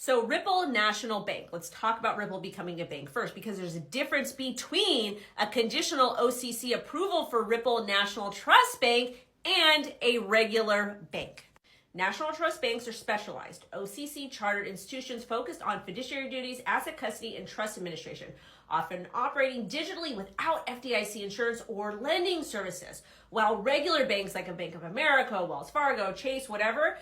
So Ripple National Bank. Let's talk about Ripple becoming a bank first, because there's a difference between a conditional OCC approval for Ripple National Trust Bank and a regular bank. National trust banks are specialized, OCC chartered institutions focused on fiduciary duties, asset custody, and trust administration, often operating digitally without FDIC insurance or lending services. While regular banks like a Bank of America, Wells Fargo, Chase, whatever,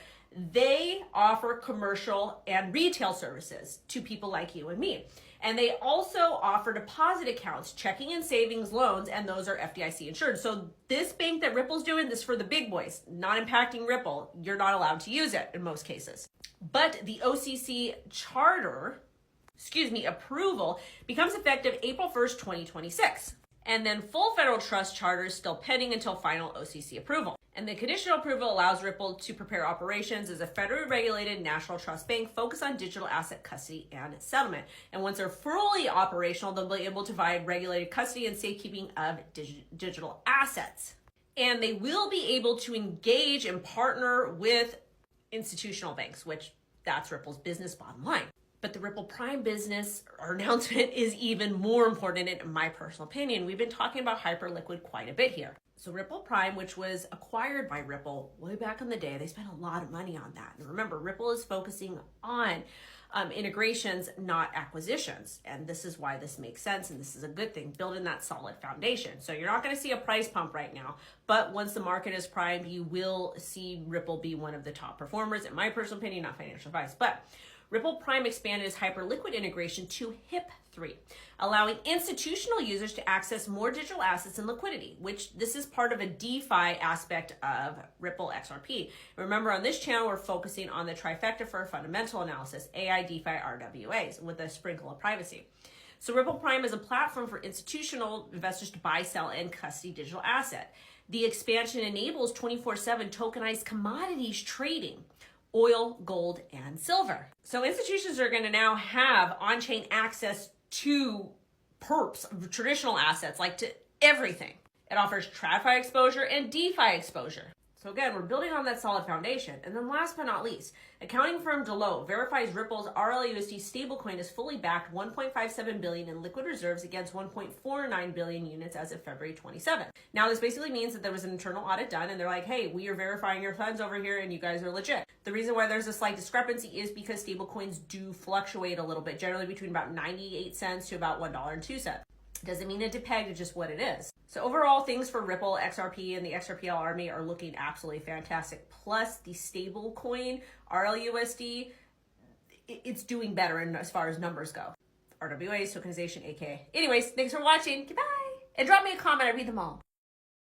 they offer commercial and retail services to people like you and me. And they also offer deposit accounts, checking and savings loans, and those are FDIC insured. So this bank that Ripple's doing, this is for the big boys, not impacting Ripple. You're not allowed to use it in most cases. But the OCC approval becomes effective April 1st, 2026. And then full federal trust charter is still pending until final OCC approval. And the conditional approval allows Ripple to prepare operations as a federally regulated national trust bank focused on digital asset custody and settlement. And once they're fully operational, they'll be able to provide regulated custody and safekeeping of digital assets. And they will be able to engage and partner with institutional banks, which that's Ripple's business bottom line. But the Ripple Prime business or announcement is even more important in my personal opinion. We've been talking about Hyperliquid quite a bit here. So Ripple Prime, which was acquired by Ripple way back in the day, they spent a lot of money on that. And remember, Ripple is focusing on integrations, not acquisitions. And this is why this makes sense. And this is a good thing, building that solid foundation. So you're not going to see a price pump right now. But once the market is primed, you will see Ripple be one of the top performers, in my personal opinion, not financial advice. But Ripple Prime expanded its Hyperliquid integration to HIP-3, allowing institutional users to access more digital assets and liquidity, which this is part of a DeFi aspect of Ripple XRP. Remember, on this channel, we're focusing on the trifecta for fundamental analysis, AI, DeFi, RWAs, with a sprinkle of privacy. So Ripple Prime is a platform for institutional investors to buy, sell, and custody digital asset. The expansion enables 24/7 tokenized commodities trading, oil, gold, and silver. So institutions are going to now have on-chain access to perps, traditional assets, like to everything. It offers TradFi exposure and DeFi exposure. So again, we're building on that solid foundation. And then last but not least, accounting firm Deloitte verifies Ripple's RLUSD stablecoin is fully backed 1.57 billion in liquid reserves against 1.49 billion units as of February 27th. Now, this basically means that there was an internal audit done and they're like, hey, we are verifying your funds over here and you guys are legit. The reason why there's a slight discrepancy is because stablecoins do fluctuate a little bit, generally between about 98 cents to about $1.02. Doesn't mean it pegged, it's just what it is. So overall, things for Ripple, XRP, and the XRPL army are looking absolutely fantastic. Plus, the stable coin, RLUSD, it's doing better as far as numbers go. RWAs, tokenization, aka. Anyways, thanks for watching. Goodbye. And drop me a comment. I read them all.